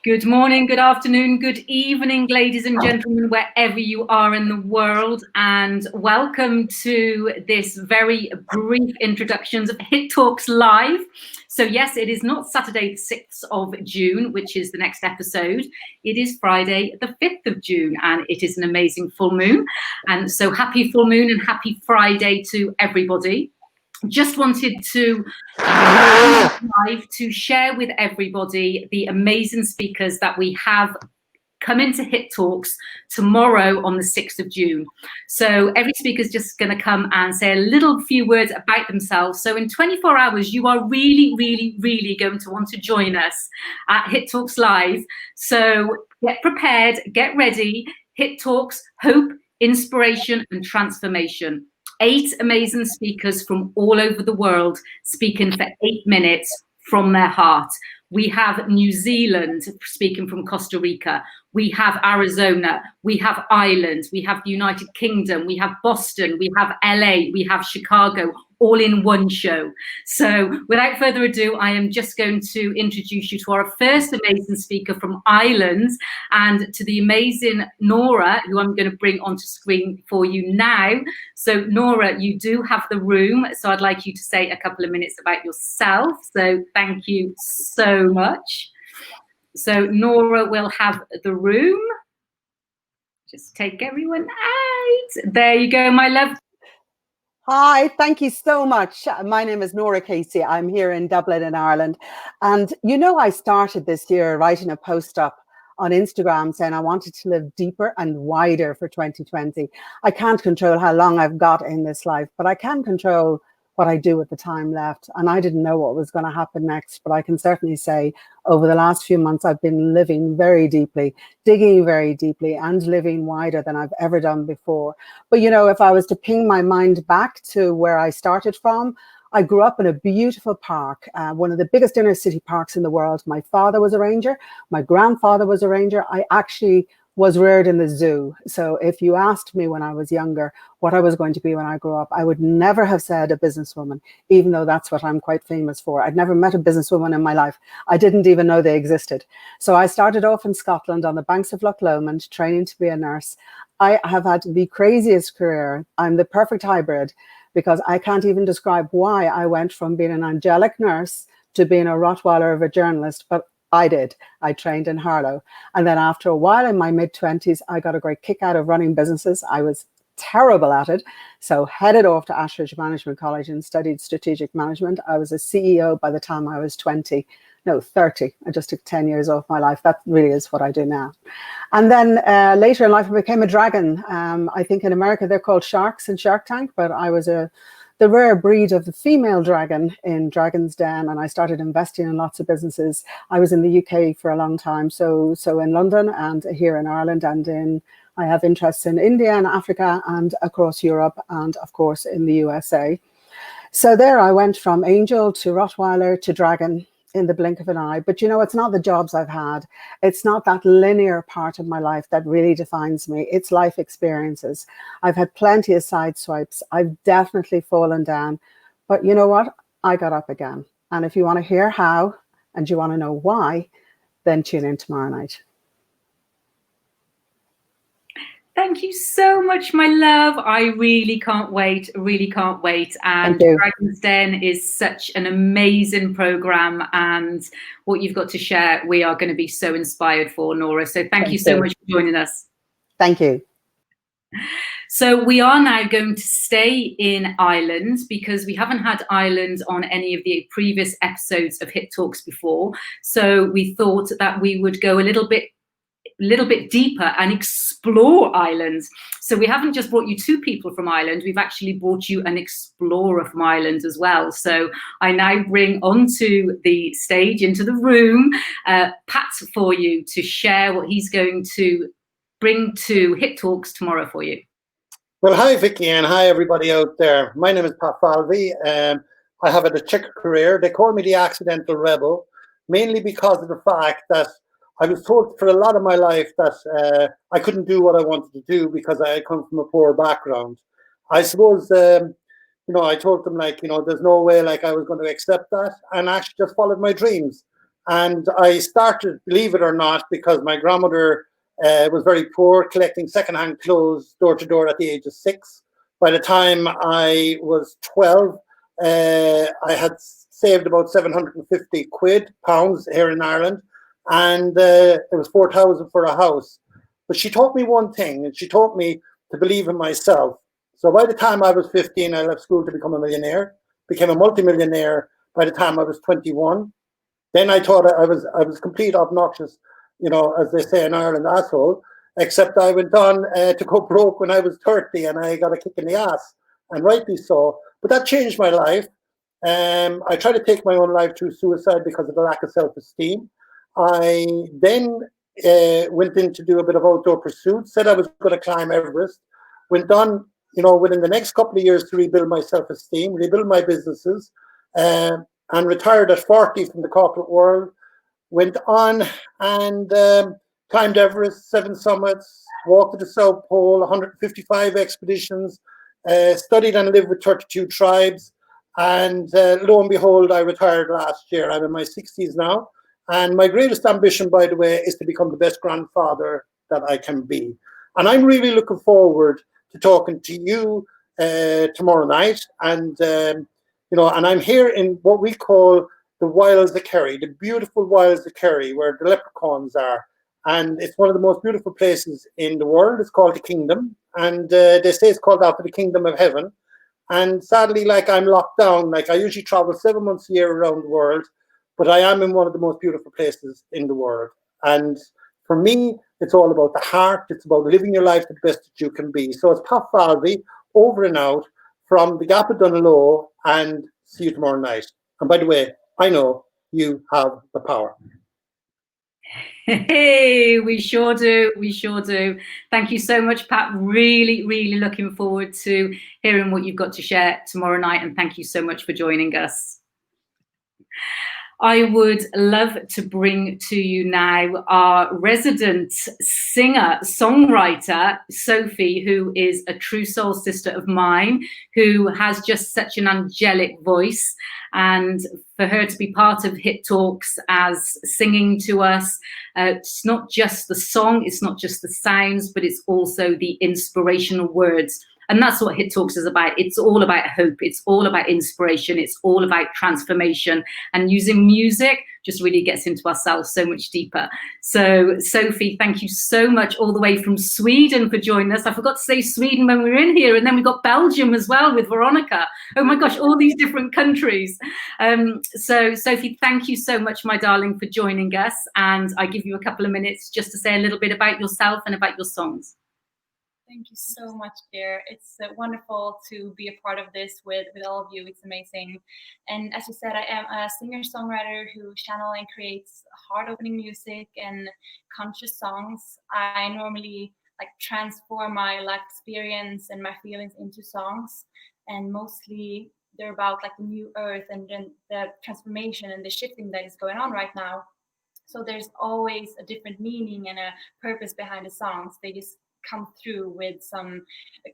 Good morning, good afternoon, good evening, ladies and gentlemen, wherever you are in the world, and welcome to this very brief introductions of Hit Talks Live. So yes, it is not Saturday, the 6th of June, which is the next episode. It is Friday, the 5th of June, and it is an amazing full moon. And so happy full moon and happy Friday to everybody. Just wanted to live to share with everybody the amazing speakers that we have come into Hit Talks tomorrow on the 6th of June. So every speaker is just going to come and say a little few words about themselves. So in 24 hours, you are really going to want to join us at Hit Talks Live. So get prepared, get ready. Hit Talks, hope, inspiration and transformation. 8 amazing speakers from all over the world speaking for 8 minutes from their heart. We have New Zealand speaking from Costa Rica. We have Arizona. We have Ireland. We have the United Kingdom. We have Boston. We have LA. We have Chicago, all in one show. So without further ado, I am just going to introduce you to our first amazing speaker from Ireland and to the amazing Norah, who I'm going to bring onto screen for you now. So Norah, you do have the room. So I'd like you to say a couple of minutes about yourself. So thank you so much. So Norah will have the room. Just take everyone out. There you go, my love. Hi, thank you so much. My name is Norah Casey. I'm here in Dublin in Ireland. And I started this year writing a post up on Instagram saying I wanted to live deeper and wider for 2020. I can't control how long I've got in this life, but I can control what I do with the time left. And I didn't know what was going to happen next, but I can certainly say over the last few months, I've been living very deeply, digging very deeply and living wider than I've ever done before. But, if I was to ping my mind back to where I started from, I grew up in a beautiful park, one of the biggest inner city parks in the world. My father was a ranger. My grandfather was a ranger. I actually was reared in the zoo. So if you asked me when I was younger what I was going to be when I grew up, I would never have said a businesswoman, even though that's what I'm quite famous for. I'd never met a businesswoman in my life. I didn't even know they existed. So I started off in Scotland on the banks of Loch Lomond, training to be a nurse. I have had the craziest career. I'm the perfect hybrid because I can't even describe why I went from being an angelic nurse to being a Rottweiler of a journalist, but I did. I trained in Harlow. And then after a while in my mid-20s, I got a great kick out of running businesses. I was terrible at it. So headed off to Ashridge Management College and studied strategic management. I was a CEO by the time I was 30. I just took 10 years off my life. That really is what I do now. And then later in life, I became a dragon. I think in America, they're called sharks in Shark Tank, but I was the rare breed of the female dragon in Dragon's Den, and I started investing in lots of businesses. I was in the UK for a long time, so in London and here in Ireland, and I have interests in India and Africa and across Europe and of course in the USA. So there I went from angel to Rottweiler to dragon in the blink of an eye. But it's not the jobs I've had. It's not that linear part of my life that really defines me. It's life experiences. I've had plenty of side swipes. I've definitely fallen down. But you know what? I got up again. And if you want to hear how and you want to know why, then tune in tomorrow night. Thank you so much, my love. I really can't wait. And Dragon's Den is such an amazing program. And what you've got to share, we are going to be so inspired for, Norah. So thank you so much for joining us. Thank you. So we are now going to stay in Ireland because we haven't had Ireland on any of the previous episodes of Hit Talks before. So we thought that we would go a little bit deeper and explore Ireland. So we haven't just brought you 2 people from Ireland, we've actually brought you an explorer from Ireland as well. So I now bring onto the stage, into the room, Pat for you to share what he's going to bring to Hit Talks tomorrow for you. Well, hi Vikki, and hi everybody out there. My name is Pat Falvey. I have had a checker career. They call me the accidental rebel, mainly because of the fact that I was told for a lot of my life that I couldn't do what I wanted to do because I come from a poor background. I suppose, I told them there's no way I was going to accept that, and actually just followed my dreams. And I started, believe it or not, because my grandmother was very poor, collecting secondhand clothes door to door at the age of 6. By the time I was 12, I had saved about 750 pounds here in Ireland, and it was 4,000 for a house. But she taught me one thing, and she taught me to believe in myself. So by the time I was 15, I left school to become a millionaire, became a multimillionaire by the time I was 21. Then I thought I was complete obnoxious, as they say in Ireland, asshole, except I went on to go broke when I was 30 and I got a kick in the ass, and rightly so. But that changed my life. I tried to take my own life through suicide because of the lack of self-esteem. I then went in to do a bit of outdoor pursuit, said I was going to climb Everest, went on, within the next couple of years to rebuild my self-esteem, rebuild my businesses, and retired at 40 from the corporate world, went on and climbed Everest, 7 summits, walked to the South Pole, 155 expeditions, studied and lived with 32 tribes. And lo and behold, I retired last year. I'm in my 60s now. And my greatest ambition, by the way, is to become the best grandfather that I can be. And I'm really looking forward to talking to you tomorrow night. And, and I'm here in what we call the Wilds of Kerry, the beautiful Wilds of Kerry, where the leprechauns are. And it's one of the most beautiful places in the world. It's called the Kingdom. And they say it's called after the Kingdom of Heaven. And sadly, I'm locked down. I usually travel 7 months a year around the world, but I am in one of the most beautiful places in the world. And for me, it's all about the heart. It's about living your life the best that you can be. So it's Pat Falvey, over and out from the Gap of Dunlow, and see you tomorrow night. And by the way, I know you have the power. Hey, we sure do. We sure do. Thank you so much, Pat. Really, really looking forward to hearing what you've got to share tomorrow night. And thank you so much for joining us. I would love to bring to you now our resident singer, songwriter, Sophie, who is a true soul sister of mine, who has just such an angelic voice. And for her to be part of Hit Talks as singing to us, it's not just the song, it's not just the sounds, but it's also the inspirational words. And that's what Hit Talks is about. It's all about hope. It's all about inspiration. It's all about transformation. And using music just really gets into ourselves so much deeper. So, Sophie, thank you so much all the way from Sweden for joining us. I forgot to say Sweden when we were in here. And then we got Belgium as well with Veronica. Oh my gosh, all these different countries. So, Sophie, thank you so much, my darling, for joining us. And I give you a couple of minutes just to say a little bit about yourself and about your songs. Thank you so much, dear. It's wonderful to be a part of this with all of you. It's amazing. And as you said, I am a singer-songwriter who channels and creates heart-opening music and conscious songs. I normally transform my life experience and my feelings into songs. And mostly they're about the new earth and then the transformation and the shifting that is going on right now. So there's always a different meaning and a purpose behind the songs. They just come through with some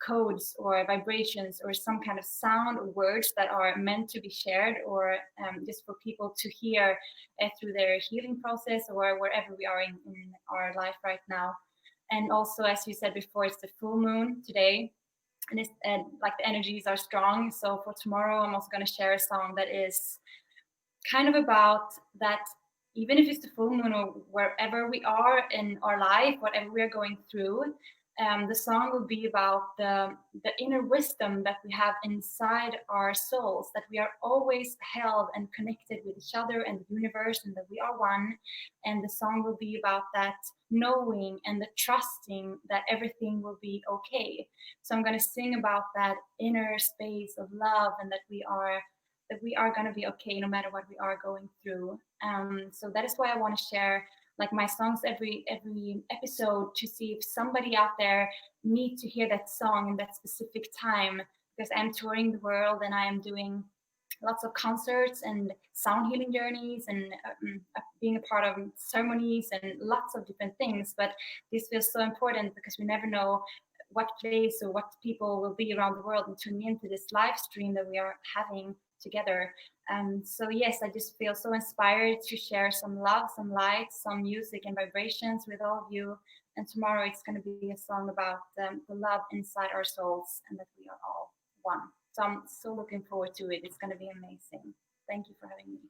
codes or vibrations or some kind of sound or words that are meant to be shared or just for people to hear through their healing process or wherever we are in our life right now. And also, as you said before, it's the full moon today, and it's the energies are strong. So for tomorrow, I'm also going to share a song that is kind of about that. Even if it's the full moon or wherever we are in our life, whatever we are going through, the song will be about the inner wisdom that we have inside our souls, that we are always held and connected with each other and the universe, and that we are one. And the song will be about that knowing and the trusting that everything will be okay. So I'm going to sing about that inner space of love and that we are going to be okay no matter what we are going through. So that is why I want to share my songs every episode, to see if somebody out there needs to hear that song in that specific time, because I'm touring the world and I am doing lots of concerts and sound healing journeys and being a part of ceremonies and lots of different things. But this feels so important because we never know what place or what people will be around the world and tuning into this live stream that we are having together. So yes, I just feel so inspired to share some love, some light, some music and vibrations with all of you. And tomorrow it's going to be a song about the love inside our souls and that we are all one. So I'm so looking forward to it. It's going to be amazing. Thank you for having me.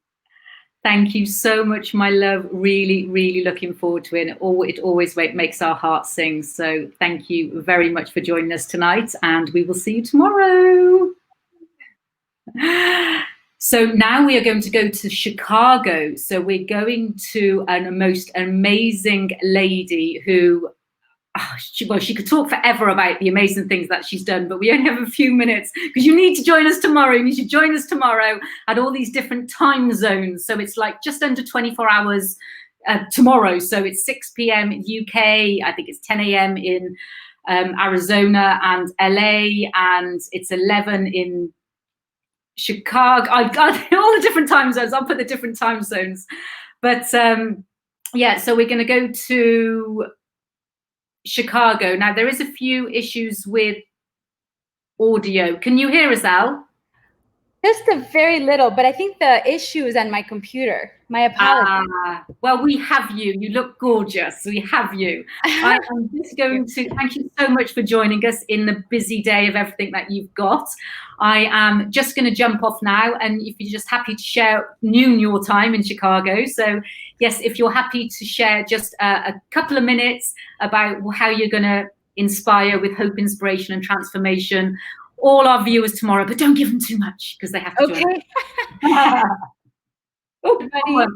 Thank you so much, my love. Really, really looking forward to it. It always makes our hearts sing. So thank you very much for joining us tonight, and we will see you tomorrow. So now we are going to go to Chicago. So we're going to a most amazing lady who, she could talk forever about the amazing things that she's done, but we only have a few minutes because you need to join us tomorrow. You should join us tomorrow at all these different time zones. So it's like just under 24 hours tomorrow. So it's 6 p.m. in UK. I think it's 10 a.m. in Arizona and LA, and it's 11 in Chicago. I've got all the different time zones. I'll put the different time zones. But yeah, so we're going to go to Chicago. Now, there is a few issues with audio. Can you hear us, Al? Just a very little, but I think the issue is on my computer. My apologies. Well, we have you. You look gorgeous. We have you. I am just going to thank you so much for joining us in the busy day of everything that you've got. I am just going to jump off now, and if you're just happy to share noon your time in Chicago. So yes, if you're happy to share just a couple of minutes about how you're going to inspire with hope, inspiration, and transformation all our viewers tomorrow, but don't give them too much because they have to join. Okay.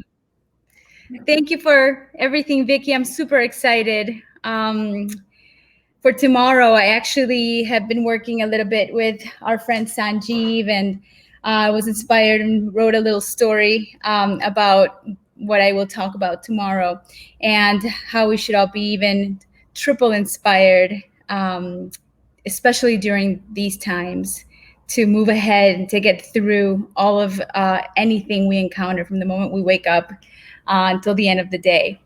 Thank you for everything, Vikki. I'm super excited for tomorrow. I actually have been working a little bit with our friend Sanjeev, and I was inspired and wrote a little story about what I will talk about tomorrow and how we should all be even triple inspired, especially during these times, to move ahead and to get through all of anything we encounter from the moment we wake up until the end of the day.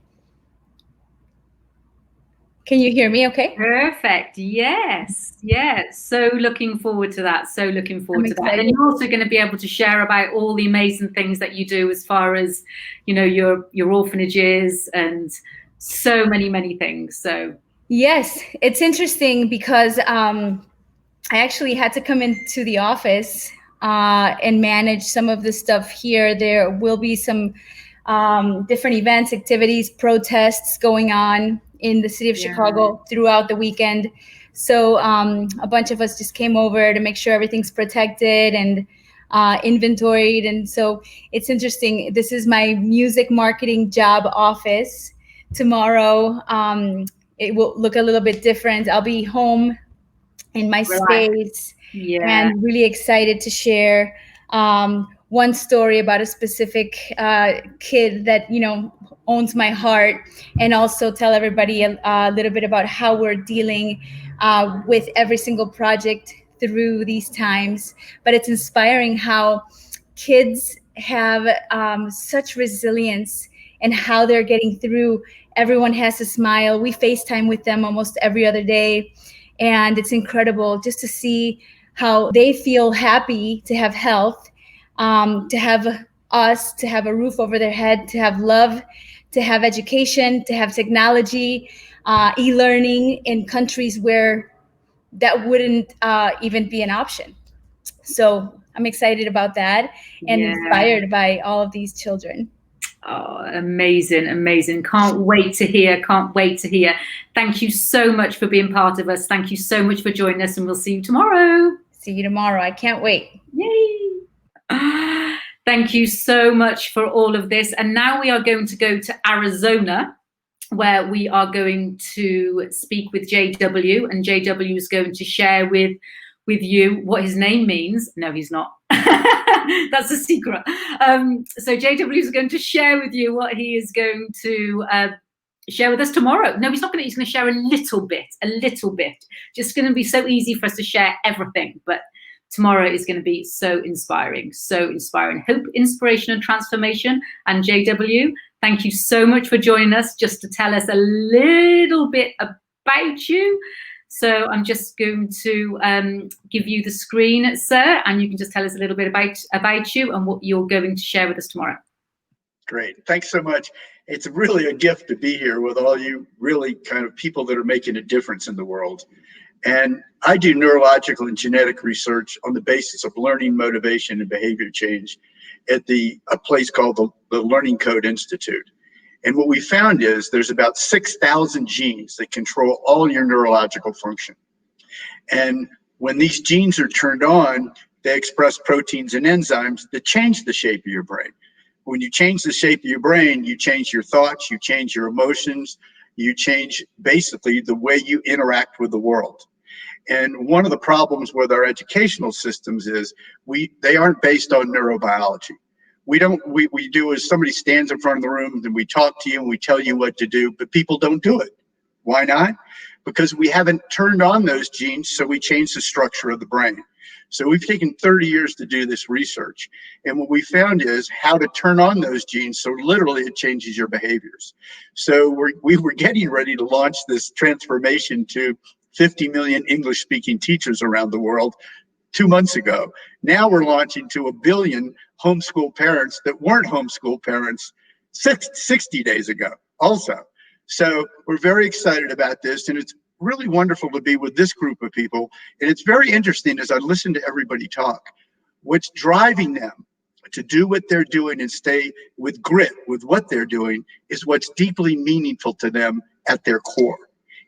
Can you hear me okay? Perfect. Yes. Yes. So looking forward to that. So looking forward to that. And you're also going to be able to share about all the amazing things that you do as far as, you know, your orphanages and so many things. So yes, it's interesting because I actually had to come into the office and manage some of the stuff here. There will be some different events, activities, protests going on in the city of Chicago throughout the weekend. So a bunch of us just came over to make sure everything's protected and inventoried. And so it's interesting. This is my music marketing job office. Tomorrow, it will look a little bit different. I'll be home in my space and really excited to share one story about a specific kid that, you know, owns my heart, and also tell everybody a little bit about how we're dealing with every single project through these times. But it's inspiring how kids have such resilience and how they're getting through. Everyone has a smile. We FaceTime with them almost every other day. And it's incredible just to see how they feel happy to have health, to have us, to have a roof over their head, to have love, to have education, to have technology, e-learning in countries where that wouldn't even be an option. So I'm excited about that and inspired by all of these children. Oh, amazing, amazing. Can't wait to hear. Can't wait to hear. Thank you so much for being part of us. Thank you so much for joining us, and we'll see you tomorrow. See you tomorrow. I can't wait. Yay. Thank you so much for all of this. And now we are going to go to Arizona, where we are going to speak with JW, and JW is going to share with you what his name means. No, he's not. That's a secret. So JW is going to share with you what he is going to share with us tomorrow. No, he's not going to. He's going to share a little bit. Just going to be so easy for us to share everything. But tomorrow is going to be so inspiring. Hope, inspiration, and transformation. And JW, thank you so much for joining us just to tell us a little bit about you. So I'm just going to give you the screen, sir, and you can just tell us a little bit about you and what you're going to share with us tomorrow. Great. Thanks so much. It's really a gift to be here with all you really kind of people that are making a difference in the world. And I do neurological and genetic research on the basis of learning, motivation, and behavior change at a place called the Learning Code Institute. And what we found is there's about 6,000 genes that control all your neurological function. And when these genes are turned on, they express proteins and enzymes that change the shape of your brain. When you change the shape of your brain, you change your thoughts, you change your emotions, you change basically the way you interact with the world. And one of the problems with our educational systems is they aren't based on neurobiology. We do is somebody stands in front of the room and we talk to you and we tell you what to do, but people don't do it. Why not? Because we haven't turned on those genes, so we change the structure of the brain. So we've taken 30 years to do this research. And what we found is how to turn on those genes, so literally it changes your behaviors. So we were getting ready to launch this transformation to 50 million English-speaking teachers around the world 2 months ago. Now we're launching to 1 billion homeschool parents that weren't homeschool parents 60 days ago also. So we're very excited about this, and it's really wonderful to be with this group of people. And it's very interesting as I listen to everybody talk, what's driving them to do what they're doing and stay with grit with what they're doing is what's deeply meaningful to them at their core.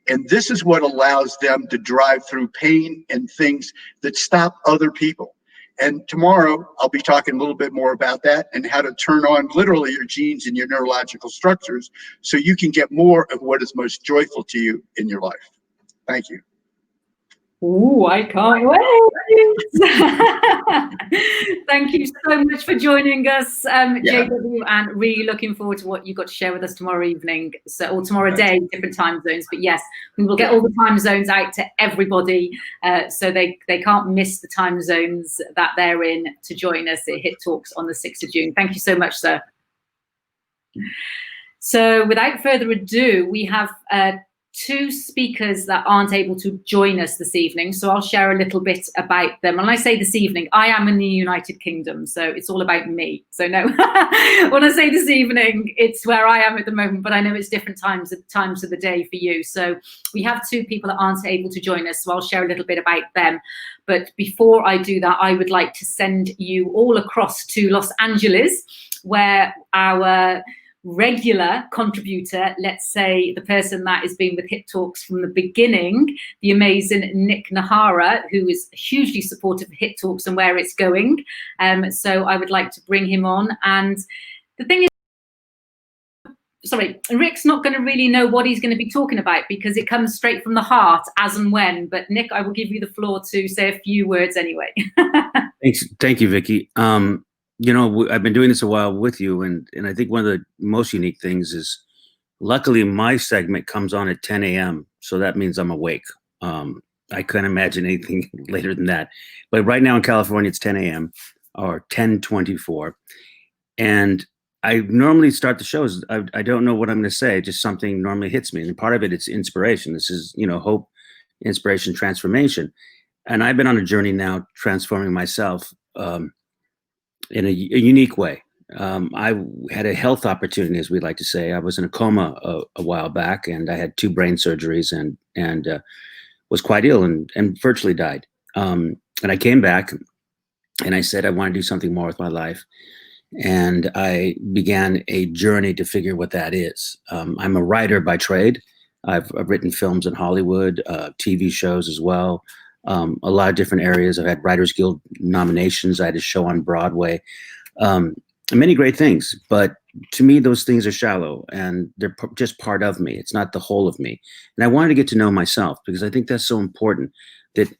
And this is what allows them to drive through pain and things that stop other people. And tomorrow, I'll be talking a little bit more about that and how to turn on literally your genes and your neurological structures so you can get more of what is most joyful to you in your life. Thank you. Ooh, I can't wait. Thank you so much for joining us, JW, and really looking forward to what you've got to share with us tomorrow evening, or tomorrow day, different time zones. But yes, we will get all the time zones out to everybody so they can't miss the time zones that they're in to join us at HIT Talks on the 6th of June. Thank you so much, sir. So without further ado, we have two speakers that aren't able to join us this evening, so I'll share a little bit about them. And I say this evening, I am in the United Kingdom, so it's all about me. So no, when I say this evening, it's where I am at the moment, but I know it's different times of the day for you. So we have two people that aren't able to join us, so I'll share a little bit about them. But before I do that, I would like to send you all across to Los Angeles, where our regular contributor, let's say the person that has been with HIT Talks from the beginning, the amazing Nick Nahara, who is hugely supportive of HIT Talks and where it's going. So I would like to bring him on. And the thing is, sorry, Rick's not going to really know what he's going to be talking about because it comes straight from the heart as and when. But Nick, I will give you the floor to say a few words anyway. Thanks. Thank you, Vikki. You know, I've been doing this a while with you, and I think one of the most unique things is, luckily, my segment comes on at 10 a.m., so that means I'm awake. I couldn't imagine anything later than that. But right now in California, it's 10 a.m. or 10:24, and I normally start the shows. I don't know what I'm going to say; just something normally hits me, and part of it, it's inspiration. This is, you know, hope, inspiration, transformation, and I've been on a journey now transforming myself. In a unique way. I had a health opportunity, as we like to say. I was in a coma a while back, and I had 2 brain surgeries and was quite ill and virtually died. And I came back and I said, I want to do something more with my life. And I began a journey to figure what that is. I'm a writer by trade. I've written films in Hollywood, TV shows as well. A lot of different areas. I've had Writers Guild nominations. I had a show on Broadway. Many great things, but to me, those things are shallow and they're just part of me. It's not the whole of me. And I wanted to get to know myself because I think that's so important, that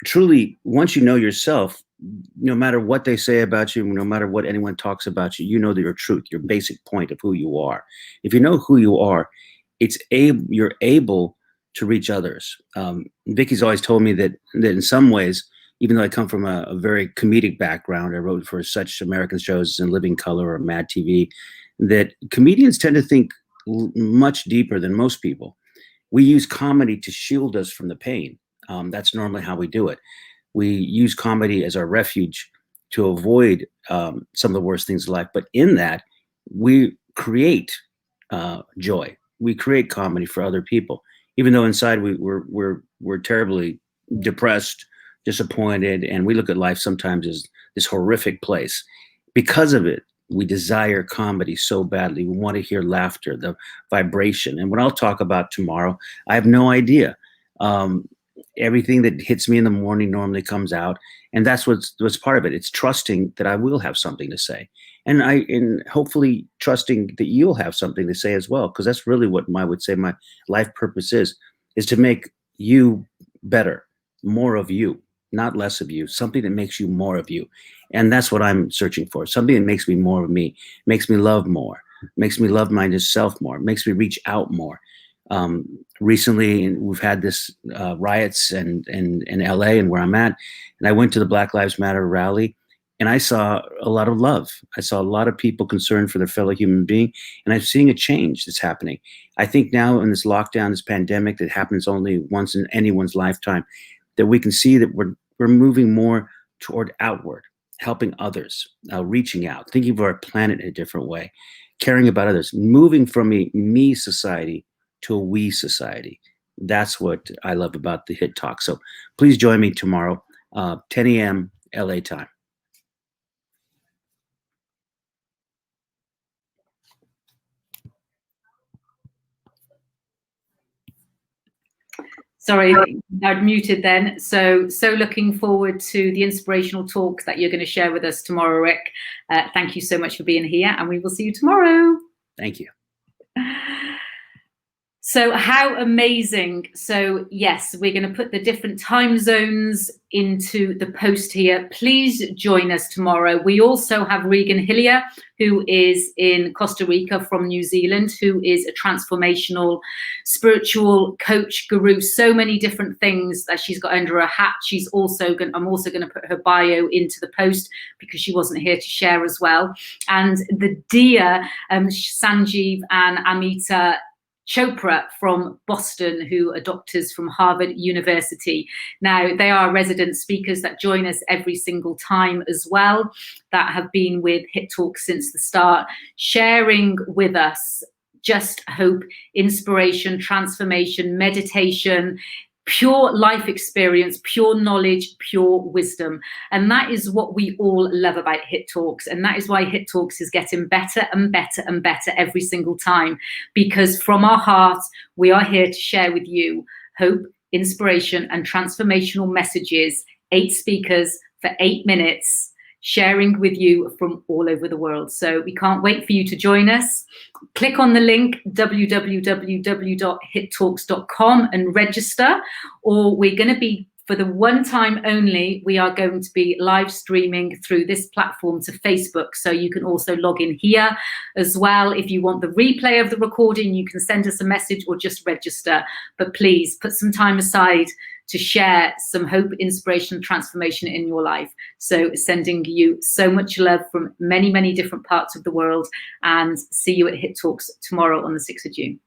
truly, once you know yourself, no matter what they say about you, no matter what anyone talks about you, you know your truth, your basic point of who you are. If you know who you are, you're able to reach others. Vikki's always told me that in some ways, even though I come from a very comedic background, I wrote for such American shows as In Living Color or Mad TV, that comedians tend to think much deeper than most people. We use comedy to shield us from the pain. That's normally how we do it. We use comedy as our refuge to avoid some of the worst things in life. But in that, we create joy. We create comedy for other people, even though inside we're terribly depressed, disappointed, and we look at life sometimes as this horrific place. Because of it, we desire comedy so badly. We want to hear laughter, the vibration. And what I'll talk about tomorrow, I have no idea. Everything that hits me in the morning normally comes out, and that's what's part of it. It's trusting that I will have something to say, and hopefully trusting that you'll have something to say as well, because that's really what I would say my life purpose is to make you better, more of you, not less of you, something that makes you more of you. And that's what I'm searching for, something that makes me more of me, makes me love more, makes me love myself more, makes me reach out more. Recently, we've had this riots in LA and where I'm at, and I went to the Black Lives Matter rally, and I saw a lot of love. I saw a lot of people concerned for their fellow human being, and I'm seeing a change that's happening. I think now in this lockdown, this pandemic that happens only once in anyone's lifetime, that we can see that we're moving more toward outward, helping others, reaching out, thinking of our planet in a different way, caring about others, moving from a me society to a we society. That's what I love about the Hit Talk. So please join me tomorrow, 10 a.m. LA time. Sorry, I'd muted then. So looking forward to the inspirational talk that you're going to share with us tomorrow, Rick. Thank you so much for being here, and we will see you tomorrow. Thank you. So how amazing. So yes, we're going to put the different time zones into the post here. Please join us tomorrow. We also have Regan Hillier, who is in Costa Rica from New Zealand, who is a transformational spiritual coach, guru, so many different things that she's got under her hat. I'm also going to put her bio into the post because she wasn't here to share as well. And the dear Sanjeev and Amita Chopra from Boston, who are doctors from Harvard University. Now, they are resident speakers that join us every single time as well, that have been with Hit Talk since the start, sharing with us just hope, inspiration, transformation, meditation, pure life experience, pure knowledge, pure wisdom. And that is what we all love about Hit Talks. And that is why Hit Talks is getting better and better and better every single time, because from our hearts, we are here to share with you hope, inspiration, and transformational messages, 8 speakers for 8 minutes, sharing with you from all over the world. So we can't wait for you to join us. Click on the link www.hittalks.com and register, or we're going to be, for the one time only, we are going to be live streaming through this platform to Facebook. So you can also log in here as well. If you want the replay of the recording, you can send us a message or just register. But please put some time aside to share some hope, inspiration, and transformation in your life. So sending you so much love from many, many different parts of the world, and see you at Hit Talks tomorrow on the 6th of June.